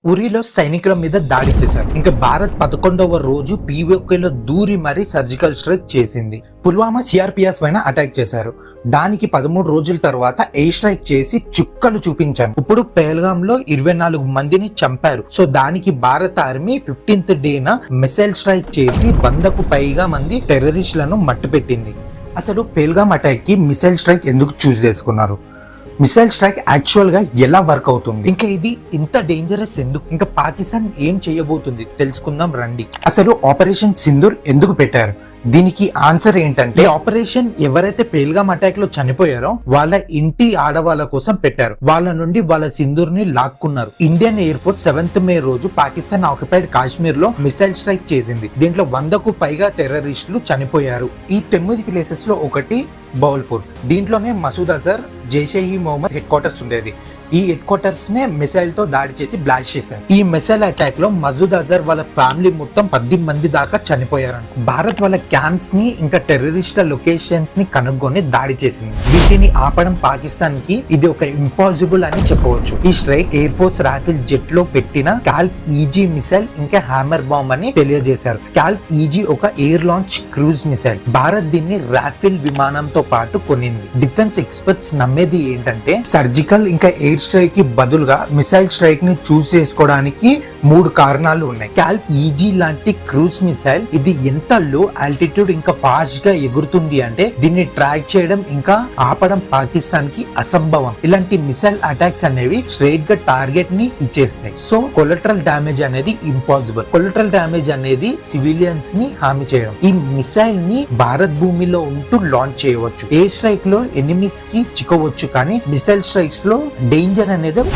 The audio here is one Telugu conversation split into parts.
ఉరిలో సైనికుల మీద దాడి చేశారు. ఇంకా భారత్ 11వ రోజు పీఓకేలో దూరి మరీ సర్జికల్ స్ట్రైక్ చేసింది. పుల్వామా సిఆర్పిఎఫ్ పైన అటాక్ చేశారు. దానికి 13 రోజుల తర్వాత ఎయిర్ స్ట్రైక్ చేసి చుక్కలు చూపించారు. ఇప్పుడు పేల్గామ్ లో 24 మందిని చంపారు. సో దానికి భారత ఆర్మీ 15th డేన మిసైల్ స్ట్రైక్ చేసి 100కు పైగా మంది టెర్రరిస్టులను మట్టుపెట్టింది. అసలు పేల్గామ్ అటాక్ కి మిసైల్ స్ట్రైక్ ఎందుకు చూస్ చేసుకున్నారు? మిసైల్ స్ట్రైక్ యాక్చువల్ గా ఎలా వర్క్ అవుతుంది, ఇంకా ఇది ఇంత డేంజరస్ ఎందుకు, ఇంకా పాకిస్తాన్ ఏం చేయబోతుంది తెలుసుకుందాం రండి. అసలు ఆపరేషన్ సింధూర్ ఎందుకు పెట్టారు? దీనికి ఆన్సర్ ఏంటంటే, ఆపరేషన్ ఎవరైతే పేల్గామ్ అటాక్ లో చనిపోయారో వాళ్ళ ఇంటి ఆడవాళ్ళ కోసం పెట్టారు. వాళ్ళ నుండి వాళ్ళ సింధూర్ ని లాక్కున్నారు. ఇండియన్ ఎయిర్ ఫోర్స్ 7th మే రోజు పాకిస్తాన్ ఆక్యుపైడ్ కాశ్మీర్ లో మిసైల్ స్ట్రైక్ చేసింది. దీంట్లో 100కు పైగా టెర్రరిస్టులు చనిపోయారు. ఈ 9 ప్లేసెస్ లో ఒకటి బౌల్పూర్. దీంట్లోనే మసూద్ అజర్, జైషే ఇ మొహమ్మద్ హెడ్ క్వార్టర్స్ ఉండేది. ఈ హెడ్ క్వార్టర్స్ నే మిసైల్ తో దాడి చేసి బ్లాస్ట్ చేశారు. ఈ మిసైల్ అటాక్ లో మసూద్ అజర్ వాళ్ళ ఫ్యామిలీ మొత్తం 10 మంది దాకా చనిపోయారు. భారత్ వాళ్ళ క్యాంప్స్ ని ఇంకా టెర్రరిస్ట్ల లొకేషన్స్ ని కనుగొని దాడి చేసింది. వీటిని ఆపడం పాకిస్తాన్ కి ఇది ఒక ఇంపాసిబుల్ అని చెప్పవచ్చు. ఈ strike air force Rafale jet లో పెట్టిన స్కాల్ప్ ఈజీ మిసైల్ ఇంకా హ్యామర్ బాంబ్ అని తెలియజేశారు. స్కాల్ప్ ఈజీ ఒక air launch cruise missile. Bharat దీన్ని రాఫెల్ విమానంతో పాటు కొనింది. డిఫెన్స్ ఎక్స్పర్ట్స్ నమ్మేది ఏంటంటే, సర్జికల్ ఇంకా ఎయిర్ స్ట్రైక్ కి బదులుగా మిసైల్ స్ట్రైక్ ని చూస్ చేసుకోవడానికి 3 కారణాలు ఉన్నాయి. స్కాల్ప్ ఈజీ లాంటి క్రూజ్ మిసైల్ ఇది ఎంత లో ఆల్టిట్యూడ్ ఇంకా ఫాస్ట్ గా ఎగురుతుంది అంటే దీన్ని ట్రాక్ చేయడం ఇంకా ఆపడం పాకిస్తాన్ కి అసంభవం. ఇలాంటి మిసైల్ అటాక్స్ అనేవి స్ట్రైట్ గా టార్గెట్ ని ఇచ్చేస్తాయి. సో కొలటరల్ డ్యామేజ్ అనేది ఇంపాసిబుల్. కొలటరల్ డ్యామేజ్ అనేది సివిలియన్స్ ని హామీ చేయడం. ఈ మిసైల్ ని భారత్ భూమిలో ఉంటూ లాంచ్ చేయవచ్చు. ఎయిర్ స్ట్రైక్ లో ఎనిమీస్ కి చిక్కవచ్చు, కానీ మిసైల్ స్ట్రైక్స్ లో డేంజర్ అనేది ఉండదు.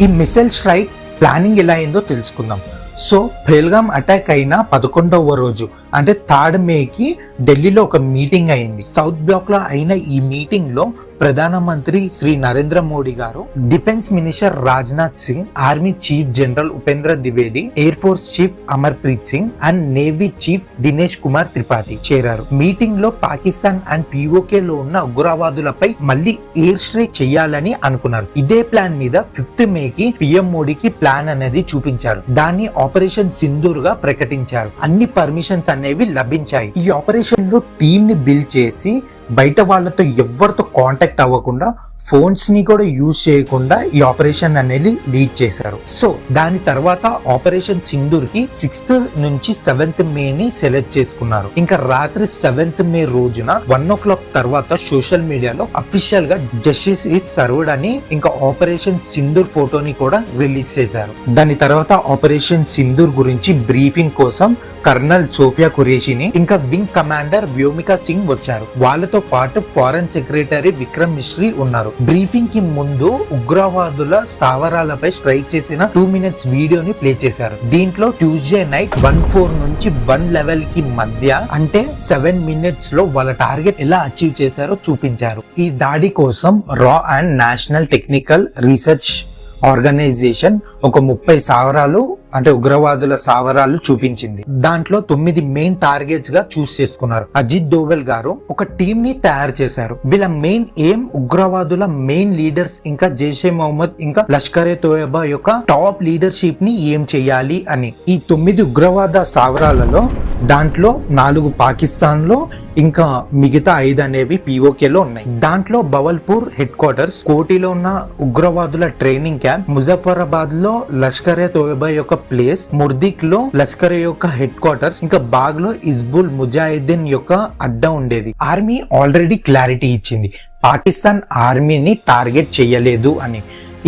ఈ మిసైల్ స్ట్రైక్ ప్లానింగ్ ఎలా అయిందో తెలుసుకుందాం. సో పేల్గామ్ అటాక్ అయిన 11వ రోజు అంటే 3rd మేకి ఢిల్లీలో ఒక మీటింగ్ అయింది. సౌత్ బ్లాక్ లో అయిన ఈ మీటింగ్ లో ప్రధానమంత్రి శ్రీ నరేంద్ర మోడీ గారు, defence minister Rajnath Singh, army chief general Upendra Dwivedi, air force chief Amar Preet Singh and navy chief Dinesh Kumar Tripathi చేరారు. మీటింగ్ లో పాకిస్తాన్ అండ్ పీఓకే లో ఉన్న ఉగ్రవాదులపై మళ్ళీ ఎయిర్ స్ట్రైక్ చేయాలని అనుకున్నారు. ఇదే ప్లాన్ మీద 5th మేకి పిఎం మోడీకి ప్లాన్ అనేది చూపించారు. దాన్ని ఆపరేషన్ సింధూర్ గా ప్రకటించారు. అన్ని పర్మిషన్స్ అనేవి లభించాయి. ఈ ఆపరేషన్ లో టీమ్ ని బిల్డ్ చేసి బయట వాళ్ళతో ఎవరితో కాంటాక్ట్ అవ్వకుండా, ఫోన్స్ ని కూడా యూజ్ చేయకుండా ఈ ఆపరేషన్ అనేది లీడ్ చేశారు. సో దాని తర్వాత ఆపరేషన్ సింధూర్ కి 6th నుంచి 7th మేని సెలెక్ట్ చేసుకున్నారు. ఇంకా రాత్రి 7th మే రోజున 1 o'clock తర్వాత సోషల్ మీడియాలో అఫీషియల్ గా జస్టిస్ ఈజ్ సర్వ్డ్ అని ఇంకా ఆపరేషన్ సింధూర్ ఫోటోని కూడా రిలీజ్ చేశారు. దాని తర్వాత ఆపరేషన్ సింధూర్ గురించి బ్రీఫింగ్ కోసం కర్నల్ సోఫియా ఖురేషిని ఇంకా వింగ్ కమాండర్ వ్యోమికా సింగ్ వచ్చారు. వాళ్ళతో పాటు ఫారెన్ సెక్రటరీ విక్రమ్ మిశ్రీ ఉన్నారు. బ్రీఫింగ్ కి ముందు ఉగ్రవాదుల స్థావరాలపై స్ట్రైక్ చేసిన 2 minutes వీడియోని ప్లే చేశారు. దీంట్లో ట్యూస్డే నైట్ 1:04 నుంచి 1:11 కి మధ్య అంటే 7 minutes లో వాళ్ళ టార్గెట్ ఎలా అచీవ్ చేశారో చూపించారు. ఈ దాడి కోసం రా and National Technical Research Organisation ఒక 30 స్థావరాలు అంటే ఉగ్రవాదుల స్థావరాలు చూపించింది. దాంట్లో 9 మెయిన్ టార్గెట్స్ గా చూస్ చేసుకున్నారు. అజిత్ దోవల్ గారు ఒక టీమ్ ని తయారు చేశారు. వీళ్ళ మెయిన్ ఎయిమ్ ఉగ్రవాదుల మెయిన్ లీడర్స్ ఇంకా జైషే మొహమ్మద్ ఇంకా లష్కర్ ఎ తోయబా యొక్క టాప్ లీడర్షిప్ ని ఏం చేయాలి అని. ఈ 9 ఉగ్రవాద స్థావరాలలో దాంట్లో 4 పాకిస్తాన్ లో ఇంకా మిగతా 5 అనేవి పీఓకే లో ఉన్నాయి. దాంట్లో బవల్పూర్ హెడ్ క్వార్టర్స్, కోటిలో ఉన్న ఉగ్రవాదుల ట్రైనింగ్ క్యాంప్, ముజఫరాబాద్ లో లష్కర్ ఎ తోయబా యొక్క ప్లేస్, ముర్దిక్ లో లష్కర్ యొక్క హెడ్ క్వార్టర్స్, ఇంకా బాగ్ లో హిజ్బుల్ ముజాహిద్దీన్ యొక్క అడ్డా ఉండేది. ఆర్మీ ఆల్రెడీ క్లారిటీ ఇచ్చింది, పాకిస్తాన్ ఆర్మీని టార్గెట్ చేయలేదు అని.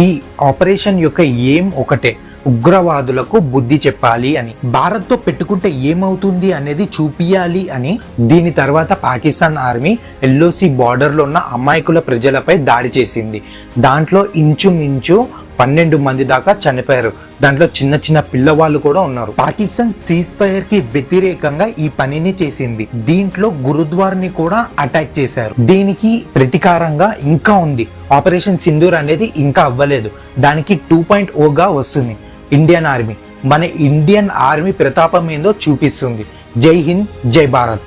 ఈ ఆపరేషన్ యొక్క ఎయిమ్ ఒకటే, ఉగ్రవాదులకు బుద్ధి చెప్పాలి అని. భారత్ తో పెట్టుకుంటే ఏమవుతుంది అనేది చూపియాలి అని. దీని తర్వాత పాకిస్తాన్ ఆర్మీ ఎల్ఓసి బార్డర్ లో ఉన్న అమాయకుల ప్రజలపై దాడి చేసింది. దాంట్లో ఇంచుమించు 12 మంది దాకా చనిపోయారు. దాంట్లో చిన్న చిన్న పిల్లవాళ్ళు కూడా ఉన్నారు. పాకిస్తాన్ సీజ్ ఫైర్ కి వ్యతిరేకంగా ఈ పనిని చేసింది. దీంట్లో గురుద్వార్ని కూడా అటాక్ చేశారు. దీనికి ప్రతీకారంగా ఇంకా ఉంది. ఆపరేషన్ సింధూర్ అనేది ఇంకా అవ్వలేదు. దానికి 2.0 గా వస్తుంది. ఇండియన్ ఆర్మీ, మన ఇండియన్ ఆర్మీ ప్రతాపం ఏందో చూపిస్తుంది. జై హింద్, జై భారత్.